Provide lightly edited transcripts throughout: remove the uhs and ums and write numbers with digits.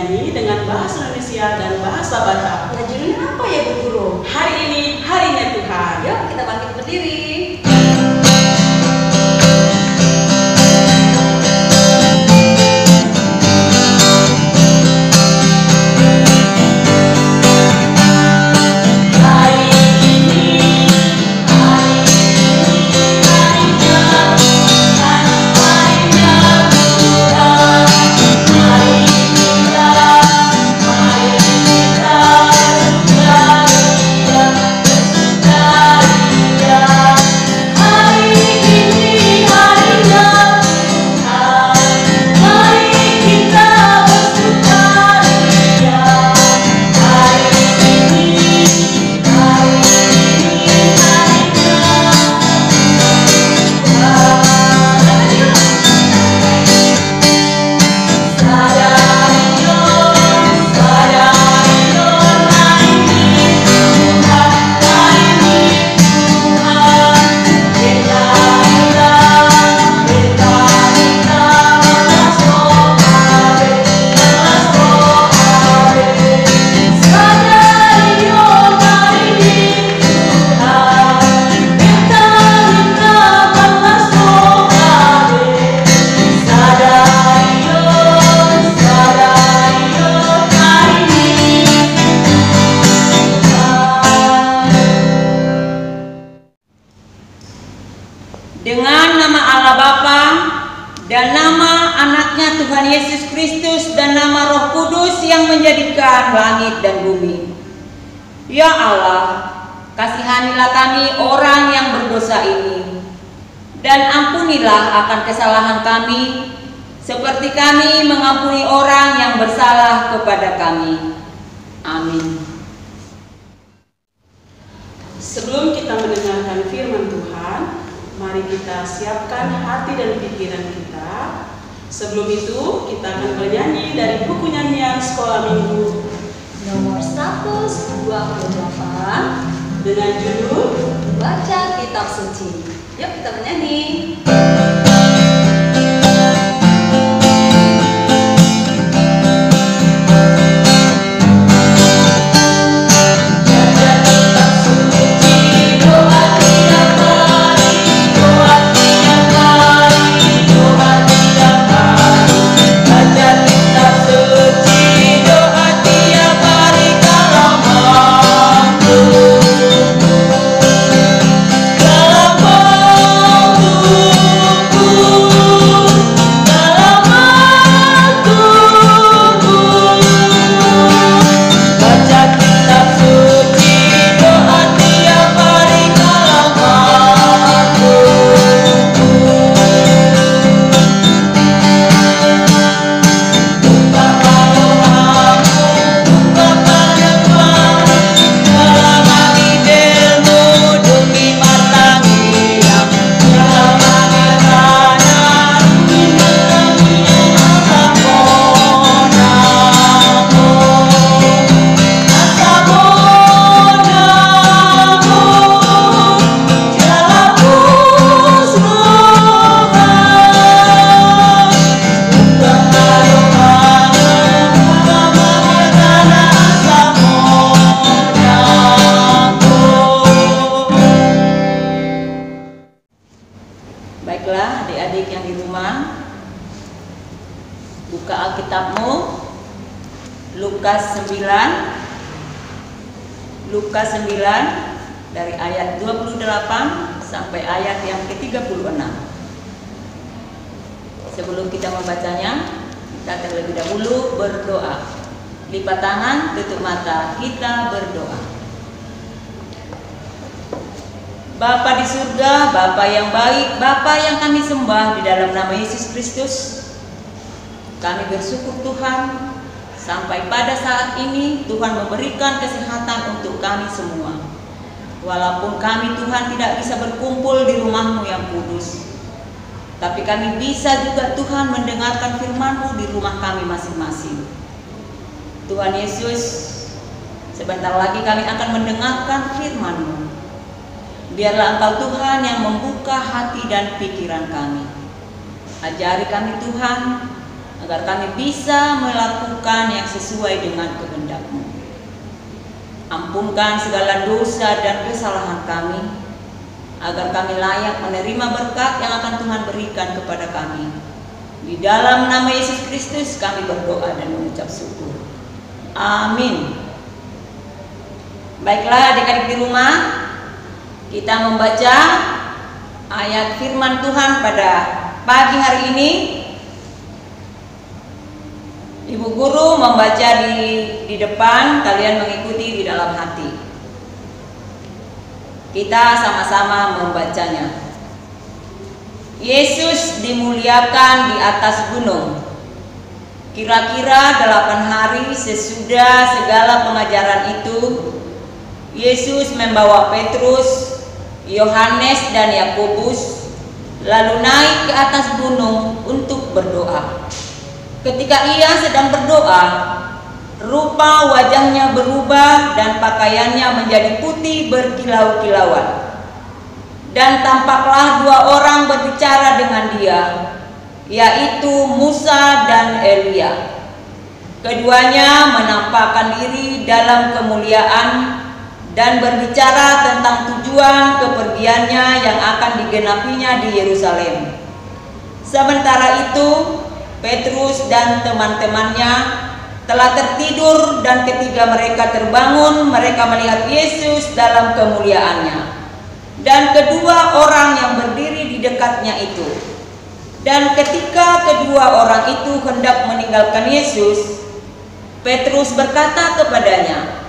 bernyanyi dengan bahasa Indonesia dan bahasa Batak. Nah, judulnya apa ya Bu Guru? Hari ini harinya Tuhan. Yuk kita bangkit berdiri. Dengan nama Allah Bapa dan nama anaknya Tuhan Yesus Kristus dan nama Roh Kudus yang menjadikan langit dan bumi. Ya Allah, kasihanilah kami orang yang berdosa ini, dan ampunilah akan kesalahan kami, seperti kami mengampuni orang yang bersalah kepada kami. Amin. Sebelum kita mendengarkan firman Tuhan, mari kita siapkan hati dan pikiran kita. Sebelum itu, kita akan bernyanyi dari buku nyanyian Sekolah Minggu Nomor 128 dengan judul Baca Kitab Suci. Yuk kita bernyanyi. Baiklah adik-adik yang di rumah, buka Alkitabmu, Lukas 9 dari ayat 28 sampai ayat yang ke-36. Sebelum kita membacanya, kita terlebih dahulu berdoa. Lipat tangan, tutup mata, kita berdoa. Bapa di surga, Bapa yang baik, Bapa yang kami sembah di dalam nama Yesus Kristus, kami bersyukur Tuhan, sampai pada saat ini Tuhan memberikan kesehatan untuk kami semua. Walaupun kami Tuhan tidak bisa berkumpul di rumah-Mu yang kudus, tapi kami bisa juga Tuhan mendengarkan firman-Mu di rumah kami masing-masing. Tuhan Yesus, sebentar lagi kami akan mendengarkan firman-Mu. Biarlah Engkau Tuhan yang membuka hati dan pikiran kami. Ajari kami Tuhan, agar kami bisa melakukan yang sesuai dengan kehendak-Mu. Ampunkan segala dosa dan kesalahan kami, agar kami layak menerima berkat yang akan Tuhan berikan kepada kami. Di dalam nama Yesus Kristus kami berdoa dan mengucap syukur. Amin. Baiklah adik-adik di rumah, kita membaca ayat firman Tuhan pada pagi hari ini. Ibu guru membaca di depan, kalian mengikuti di dalam hati. Kita sama-sama membacanya. Yesus dimuliakan di atas gunung. Kira-kira 8 hari sesudah segala pengajaran itu, Yesus membawa Petrus, Yohanes dan Yakobus lalu naik ke atas gunung untuk berdoa. Ketika ia sedang berdoa, rupa wajahnya berubah dan pakaiannya menjadi putih berkilau-kilauan. Dan tampaklah 2 orang berbicara dengan dia, yaitu Musa dan Elia. Keduanya menampakkan diri dalam kemuliaan dan berbicara tentang tujuan kepergiannya yang akan digenapinya di Yerusalem. Sementara itu, Petrus dan teman-temannya telah tertidur, dan ketika mereka terbangun, mereka melihat Yesus dalam kemuliaannya dan kedua orang yang berdiri di dekatnya itu. Dan ketika kedua orang itu hendak meninggalkan Yesus, Petrus berkata kepadanya,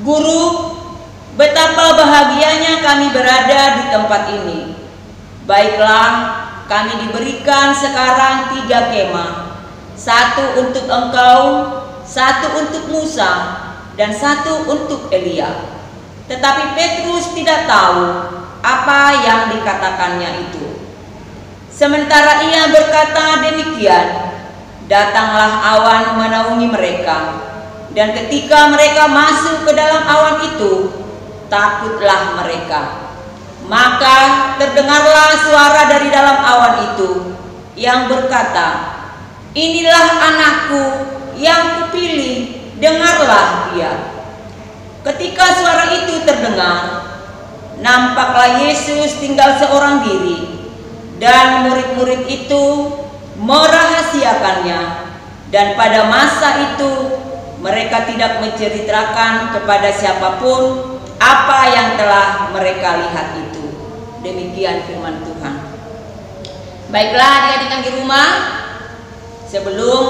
"Guru, betapa bahagianya kami berada di tempat ini. Baiklah, kami diberikan sekarang 3 kemah, 1 untuk engkau, 1 untuk Musa, dan 1 untuk Elia." Tetapi Petrus tidak tahu apa yang dikatakannya itu. Sementara ia berkata demikian, datanglah awan menaungi mereka, dan ketika mereka masuk ke dalam awan itu, takutlah mereka. Maka terdengarlah suara dari dalam awan itu yang berkata, "Inilah anakku yang kupilih, dengarlah dia." Ketika suara itu terdengar, nampaklah Yesus tinggal seorang diri, dan murid-murid itu merahasiakannya. Dan pada masa itu mereka tidak menceritakan kepada siapapun apa yang telah mereka lihat itu. Demikian firman Tuhan. Baiklah adik-adik di rumah, sebelum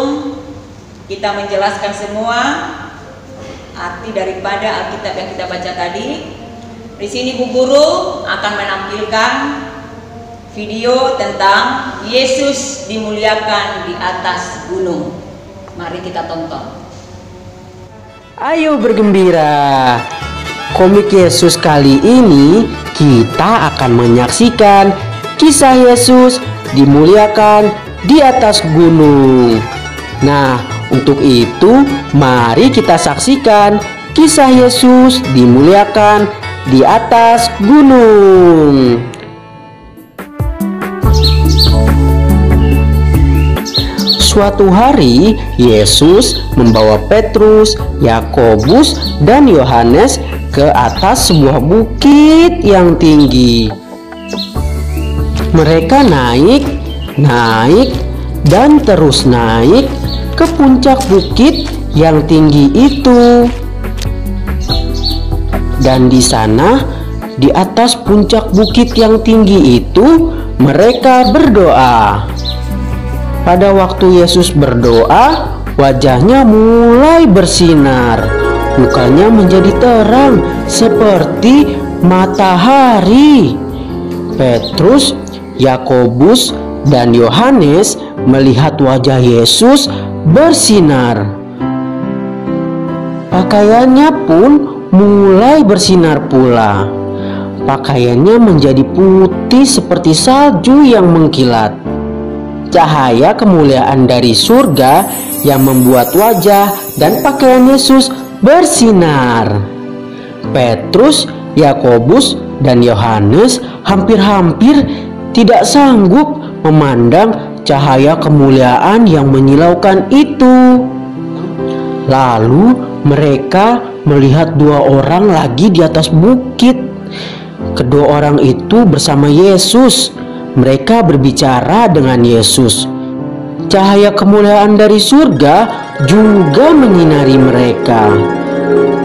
kita menjelaskan semua arti daripada Alkitab yang kita baca tadi, di sini Bu Guru akan menampilkan video tentang Yesus dimuliakan di atas gunung. Mari kita tonton. Ayo bergembira. Komik Yesus kali ini kita akan menyaksikan kisah Yesus dimuliakan di atas gunung. Nah, untuk itu mari kita saksikan kisah Yesus dimuliakan di atas gunung. Suatu hari Yesus membawa Petrus, Yakobus, dan Yohanes ke atas sebuah bukit yang tinggi. Mereka naik, dan terus naik ke puncak bukit yang tinggi itu. Dan di sana, di atas puncak bukit yang tinggi itu, mereka berdoa. Pada waktu Yesus berdoa, wajahnya mulai bersinar. Mukanya menjadi terang seperti matahari. Petrus, Yakobus, dan Yohanes melihat wajah Yesus bersinar. Pakaiannya pun mulai bersinar pula. Pakaiannya menjadi putih seperti salju yang mengkilat. Cahaya kemuliaan dari surga yang membuat wajah dan pakaian Yesus bersinar. Petrus, Yakobus, dan Yohanes hampir-hampir tidak sanggup memandang cahaya kemuliaan yang menyilaukan itu. Lalu mereka melihat dua orang lagi di atas bukit. Kedua orang itu bersama Yesus. Mereka berbicara dengan Yesus. Cahaya kemuliaan dari surga juga menyinari mereka.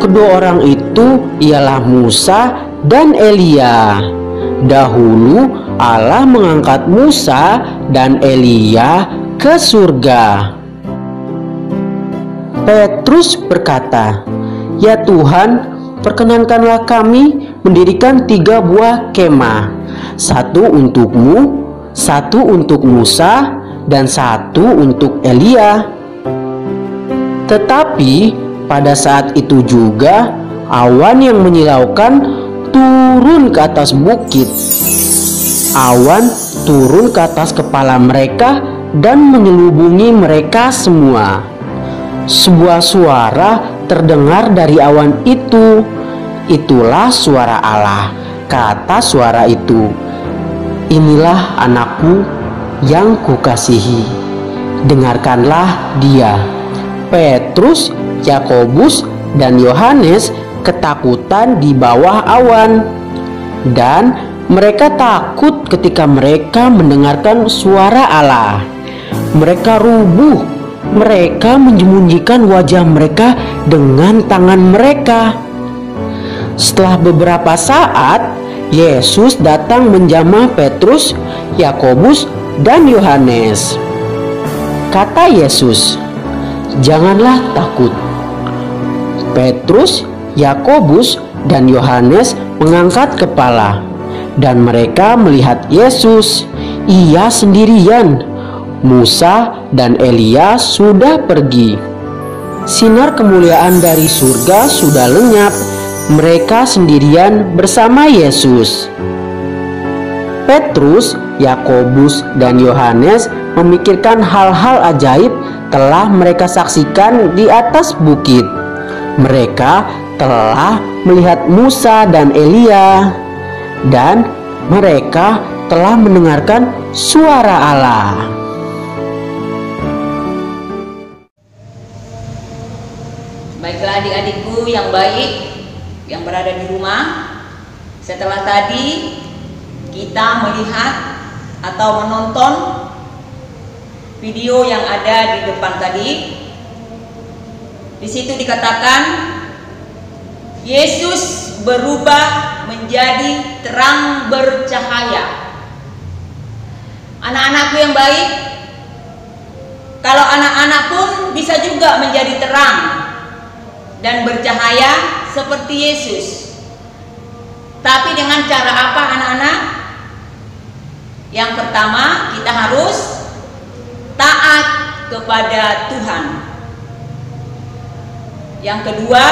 Kedua orang itu ialah Musa dan Elia. Dahulu Allah mengangkat Musa dan Elia ke surga. Petrus berkata, "Ya Tuhan, perkenankanlah kami mendirikan 3 buah kemah, 1 untukmu, 1 untuk Musa, dan 1 untuk Elia." Tetapi pada saat itu juga awan yang menyilaukan turun ke atas bukit. Awan turun ke atas kepala mereka dan menyelubungi mereka semua. Sebuah suara terdengar dari awan itu. "Itulah suara Allah," kata suara itu. "Inilah anakku yang kukasihi. Dengarkanlah dia." Petrus, Yakobus, dan Yohanes ketakutan di bawah awan. Dan mereka takut ketika mereka mendengarkan suara Allah. Mereka rubuh. Mereka menyembunyikan wajah mereka dengan tangan mereka. Setelah beberapa saat, Yesus datang menjamah Petrus, Yakobus, dan Yohanes. Kata Yesus, "Janganlah takut." Petrus, Yakobus, dan Yohanes mengangkat kepala, dan mereka melihat Yesus. Ia sendirian. Musa dan Elia sudah pergi. Sinar kemuliaan dari surga sudah lenyap. Mereka sendirian bersama Yesus. Petrus, Yakobus, dan Yohanes memikirkan hal-hal ajaib telah mereka saksikan di atas bukit. Mereka telah melihat Musa dan Elia, dan mereka telah mendengarkan suara Allah. Baiklah adik-adikku yang baik yang berada di rumah, setelah tadi kita melihat atau menonton video yang ada di depan tadi. Di situ dikatakan Yesus berubah menjadi terang bercahaya. Anak-anakku yang baik, kalau anak-anak pun bisa juga menjadi terang dan bercahaya seperti Yesus. Tapi dengan cara apa anak-anak? Yang pertama, kita harus taat kepada Tuhan. Yang kedua,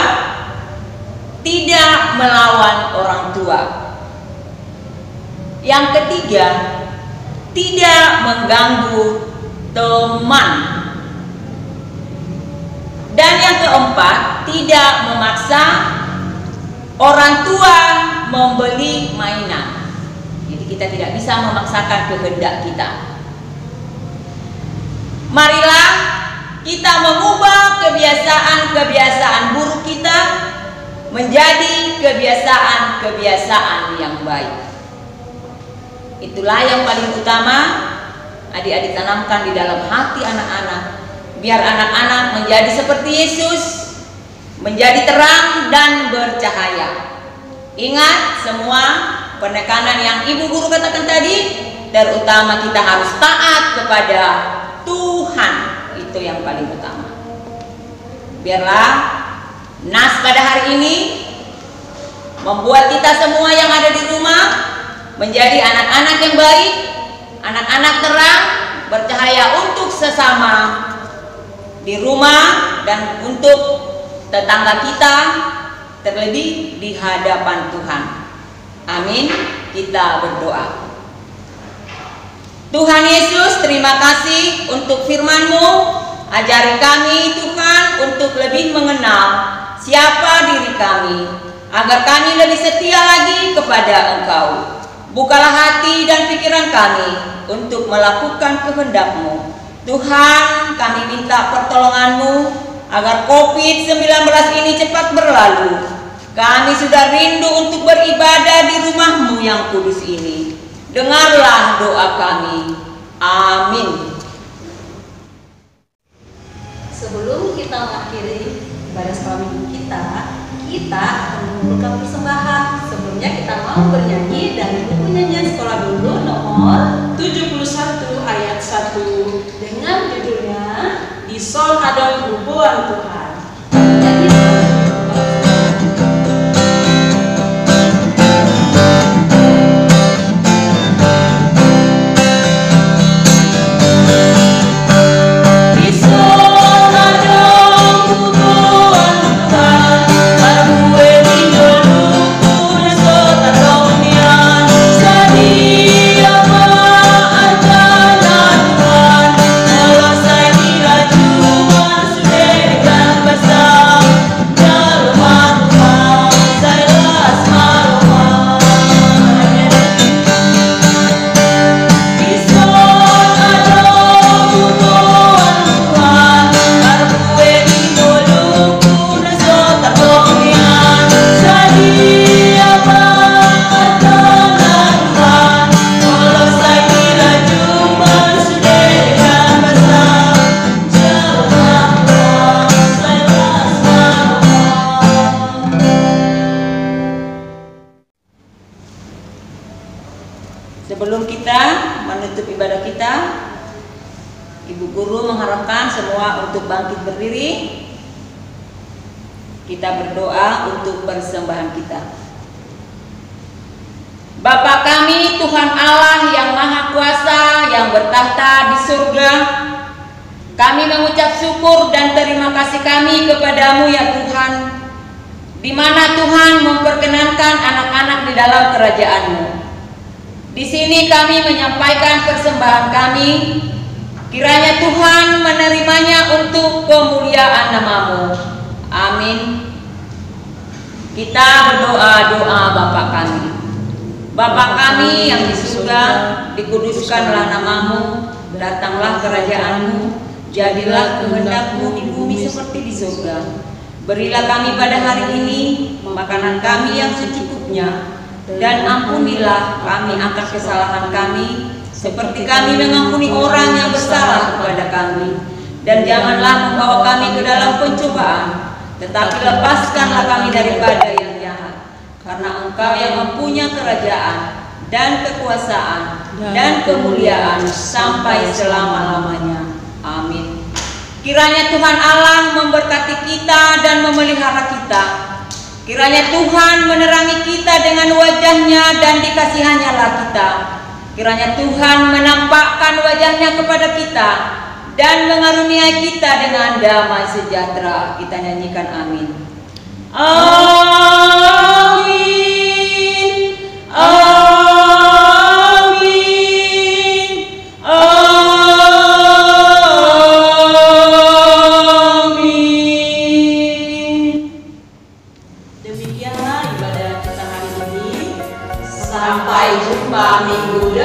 tidak melawan orang tua. Yang ketiga, tidak mengganggu teman. Dan yang keempat, tidak memaksa orang tua membeli mainan. Jadi kita tidak bisa memaksakan kehendak kita. Marilah kita mengubah kebiasaan-kebiasaan buruk kita menjadi kebiasaan-kebiasaan yang baik. Itulah yang paling utama adik-adik tanamkan di dalam hati anak-anak. Biar anak-anak menjadi seperti Yesus, menjadi terang dan bercahaya. Ingat semua penekanan yang ibu guru katakan tadi, terutama kita harus taat kepada Tuhan. Itu yang paling utama. Biarlah nas pada hari ini membuat kita semua yang ada di rumah menjadi anak-anak yang baik, anak-anak terang, bercahaya untuk sesama di rumah dan untuk tetangga kita, terlebih di hadapan Tuhan. Amin. Kita berdoa. Tuhan Yesus, terima kasih untuk firman-Mu. Ajari kami Tuhan untuk lebih mengenal siapa diri kami, agar kami lebih setia lagi kepada Engkau. Bukalah hati dan pikiran kami untuk melakukan kehendak-Mu. Tuhan, kami minta pertolongan-Mu agar COVID-19 ini cepat berlalu. Kami sudah rindu untuk beribadah di rumah-Mu yang kudus ini. Dengarlah doa kami. Amin. Sebelum kita mengakhiri ibadah sekolah minggu kita akan mengumpulkan persembahan. Sebelumnya kita mau bernyanyi dari buku nyanyian sekolah dulu nomor 71 ayat 1 dengan judulnya Di Sol Adong Bubuan Tuhan. Nyanyi Sebelum kita menutup ibadah kita, Ibu Guru mengharapkan semua untuk bangkit berdiri. Kita berdoa untuk persembahan kita. Bapa kami, Tuhan Allah yang Maha Kuasa, yang bertahta di surga, kami mengucap syukur dan terima kasih kami kepadamu ya Tuhan, di mana Tuhan memperkenankan anak-anak di dalam kerajaan-Mu. Di sini kami menyampaikan persembahan kami, kiranya Tuhan menerimanya untuk kemuliaan nama-Mu. Amin. Kita berdoa doa Bapa kami. Bapa kami yang di surga, dikuduskanlah nama-Mu, datanglah kerajaan-Mu, jadilah kehendak-Mu di bumi seperti di surga. Berilah kami pada hari ini makanan kami yang secukupnya, dan ampunilah kami akan kesalahan kami, seperti kami mengampuni orang yang bersalah kepada kami. Dan janganlah membawa kami ke dalam pencobaan, tetapi lepaskanlah kami daripada yang jahat. Karena Engkau yang mempunyai kerajaan dan kekuasaan dan kemuliaan sampai selama-lamanya. Amin. Kiranya Tuhan Allah memberkati kita dan memelihara kita. Kiranya Tuhan menerangi kita dengan wajah-Nya dan dikasihannya lah kita. Kiranya Tuhan menampakkan wajah-Nya kepada kita dan mengaruniai kita dengan damai sejahtera. Kita nyanyikan amin. Amin. Amin. Amin. Demikianlah ibadah kita hari ini. Sampai jumpa minggu